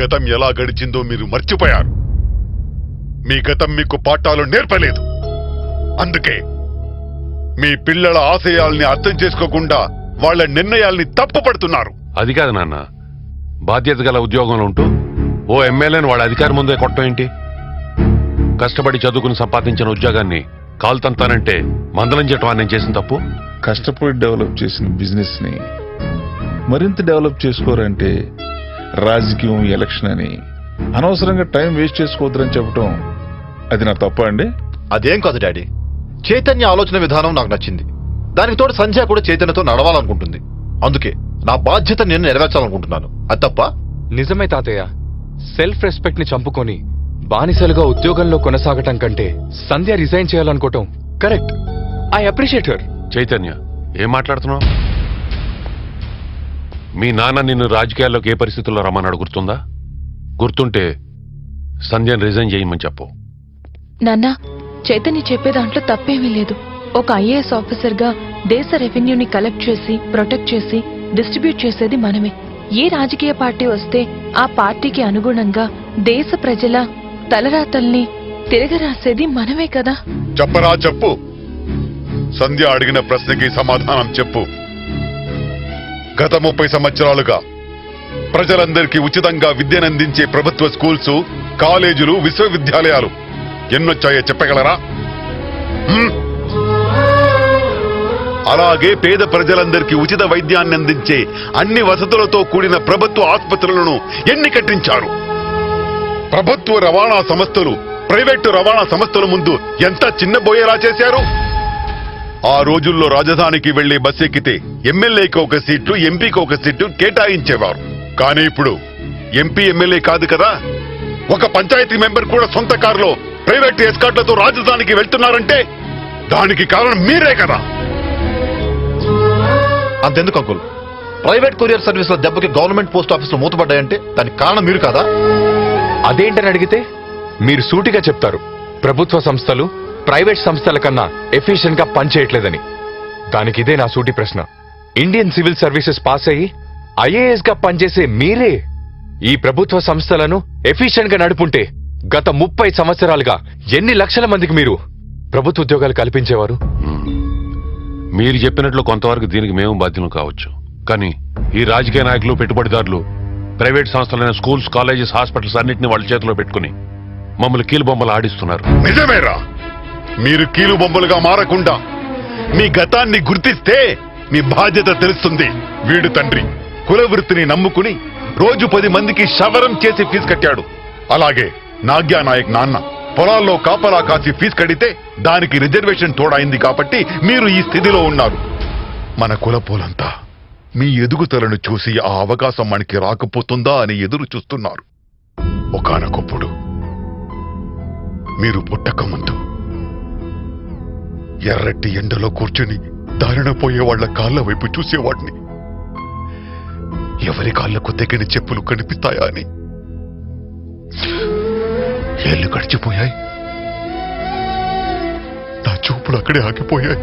గతం ఎలా గడిచిందో మీరు మర్చిపోయారు. మీ గతం మీకు పాఠాలు నేర్పలేదు. అందుకే మీ పిల్లల ఆశయాల్ని అర్థం చేసుకోకుండా వాళ్ళ నిర్ణయాల్ని తప్పుపడుతున్నారు. అది కాదు నాన్న, బాధ్యత గల ఉద్యోగంలో ఉంటూ ఓ ఎమ్మెల్యేని వాడు అధికారి ముందే కొట్టడం ఏంటి? కష్టపడి చదువుకుని సంపాదించిన ఉద్యోగాన్ని కాల్తంతానంటే మందలం చేయటం నేను చేసిన తప్పు. కష్టపడి డెవలప్ చేసిన బిజినెస్ ని మరింత డెవలప్ చేసుకోరంటే రాజకీయం, ఎలక్షన్ అని అనవసరంగా టైం వేస్ట్ చేసుకోవద్దని చెప్పడం అది నా తప్ప అండి? అదేం కాదు డాడీ, చైతన్య ఆలోచన విధానం నాకు నచ్చింది. దానికి తోడు సంధ్య కూడా చైతన్యతో నడవాలనుకుంటుంది. అందుకే నా బాధ్యత నేను నెరవేర్చాలనుకుంటున్నాను. అది తప్ప? నిజమే తాతయ్య, సెల్ఫ్ రెస్పెక్ట్ ని చంపుకొని బానిసలుగా ఉద్యోగంలో కొనసాగటం కంటే సంధ్య రిజైన్ చేయాలనుకోవటం correct. I appreciate her. Chaitanya, ఏం మాట్లాడుతున్నావు? మీ నాన్న నిన్ను రాజకీయాల్లోకి ఏ పరిస్థితుల్లో రమ్మన్నాడు గుర్తుందా? గుర్తుంటే సంధ్యను రిజైన్ చేయమని చెప్పు. నాన్న, చైతన్య చెప్పే దాంట్లో తప్పేమీ లేదు. ఒక ఐఏఎస్ ఆఫీసర్ గా దేశ రెవెన్యూని కలెక్ట్ చేసి, ప్రొటెక్ట్ చేసి, డిస్ట్రిబ్యూట్ చేసేది మనమే. ఏ రాజకీయ పార్టీ వస్తే ఆ పార్టీకి అనుగుణంగా దేశ ప్రజల తలరాతల్ని తిరగరాసేది మనమే కదా. చెప్పరా చెప్పు. సంధ్య అడిగిన ప్రశ్నకి సమాధానం చెప్పు. గత 30 సంవత్సరాలుగా ప్రజలందరికీ ఉచితంగా విద్యనందించే ప్రభుత్వ స్కూల్స్, కాలేజీలు, విశ్వవిద్యాలయాలు ఎన్నొచ్చాయో చెప్పగలరా? అలాగే పేద ప్రజలందరికీ ఉచిత వైద్యాన్ని అందించే అన్ని వసతులతో కూడిన ప్రభుత్వ ఆసుపత్రులను ఎన్ని కట్టించారు? ప్రభుత్వ రవాణా సంస్థలు ప్రైవేటు రవాణా సంస్థల ముందు ఎంత చిన్నబోయేలా చేశారు? ఆ రోజుల్లో రాజధానికి వెళ్లే బస్ ఎక్కితే ఎమ్మెల్యేకి ఒక సీటు, ఎంపీకి ఒక సీటు కేటాయించేవారు. కానీ ఇప్పుడు ఎంపీ, ఎమ్మెల్యే కాదు కదా, ఒక పంచాయతీ మెంబర్ కూడా సొంత కారులో ప్రైవేట్ ఎస్కాట్లతో రాజధానికి వెళ్తున్నారంటే దానికి కారణం మీరే కదా. అంతెందుకు అంకుల్, ప్రైవేట్ కొరియర్ సర్వీసుల దెబ్బకి గవర్నమెంట్ పోస్ట్ ఆఫీసులు మూతపడ్డాయంటే దానికి కారణం మీరు కాదా? అదేంటని అడిగితే మీరు సూటిగా చెప్తారు, ప్రభుత్వ సంస్థలు ప్రైవేట్ సంస్థల కన్నా ఎఫిషియెంట్ గా పనిచేయట్లేదని. దానికి ఇదే నా సూటి ప్రశ్న. ఇండియన్ సివిల్ సర్వీసెస్ పాస్ అయ్యి ఐఏఎస్ గా పనిచేసే మీరే ఈ ప్రభుత్వ సంస్థలను ఎఫిషియెంట్ గా నడుపుంటే గత 30 సంవత్సరాలుగా ఎన్ని లక్షల మందికి మీరు ప్రభుత్వ ఉద్యోగాలు కల్పించేవారు? మీరు చెప్పినట్లు కొంతవరకు దీనికి మేము బాధ్యులు కావచ్చు. కానీ ఈ రాజకీయ నాయకులు, పెట్టుబడిదారులు ప్రైవేట్ సంస్థలైన స్కూల్స్, కాలేజెస్, హాస్పిటల్స్ అన్నింటినీ వాళ్ళ చేతిలో పెట్టుకుని మమ్మల్ని కీలుబొమ్మలు ఆడిస్తున్నారు. నిజమేరా? మీరు కీలుబొమ్మలుగా మారకుండా మీ గతాన్ని గుర్తిస్తే మీ బాధ్యత తెలుస్తుంది. వీడు తండ్రి కుల వృత్తిని నమ్ముకుని రోజు 10 మందికి శవరం చేసి ఫీజు కట్టాడు. అలాగే నాగ్యా నాయక్ నాన్న పొలాల్లో కాపలా కాసి ఫీజు కడితే దానికి రిజర్వేషన్ తోడైంది కాబట్టి మీరు ఈ స్థితిలో ఉన్నారు. మన కులపోలంతా మీ ఎదుగుదలను చూసి ఆ అవకాశం మనకి రాకపోతుందా అని ఎదురు చూస్తున్నారు. ఒకానొకప్పుడు మీరు పుట్టక ముందు ఎర్రటి ఎండలో కూర్చుని దారిన పోయే వాళ్ల కాళ్ల వైపు చూసేవాడిని. ఎవరి కాళ్లకు తెగిన చెప్పులు కనిపిస్తాయా అని. ఏళ్లు గడిచిపోయాయి, నా చూపులు అక్కడే ఆగిపోయాయి.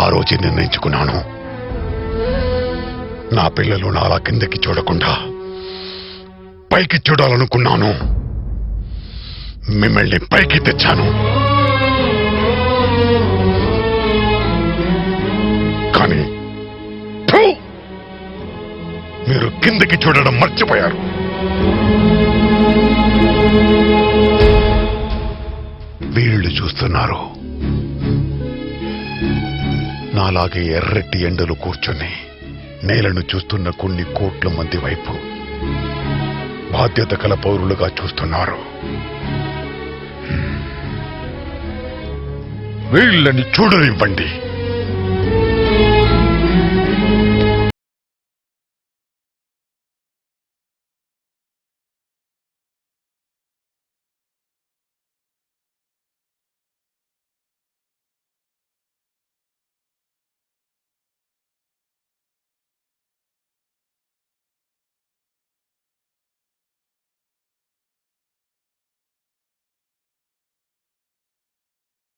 ఆ రోజే నిర్ణయించుకున్నాను, నా పిల్లలు నాలా కిందకి చూడకుండా పైకి చూడాలనుకున్నాను. మిమ్మల్ని పైకి తెచ్చాను. కానీ మీరు కిందకి చూడడం మర్చిపోయారు. వీళ్ళు చూస్తున్నారు, నాలాగే ఎర్రటి ఎండలు కూర్చొని నేలను చూస్తున్న కొన్ని కోట్ల మంది వైపు బాధ్యత గల పౌరులుగా చూస్తున్నారు. వీళ్ళని చూడనివ్వండి.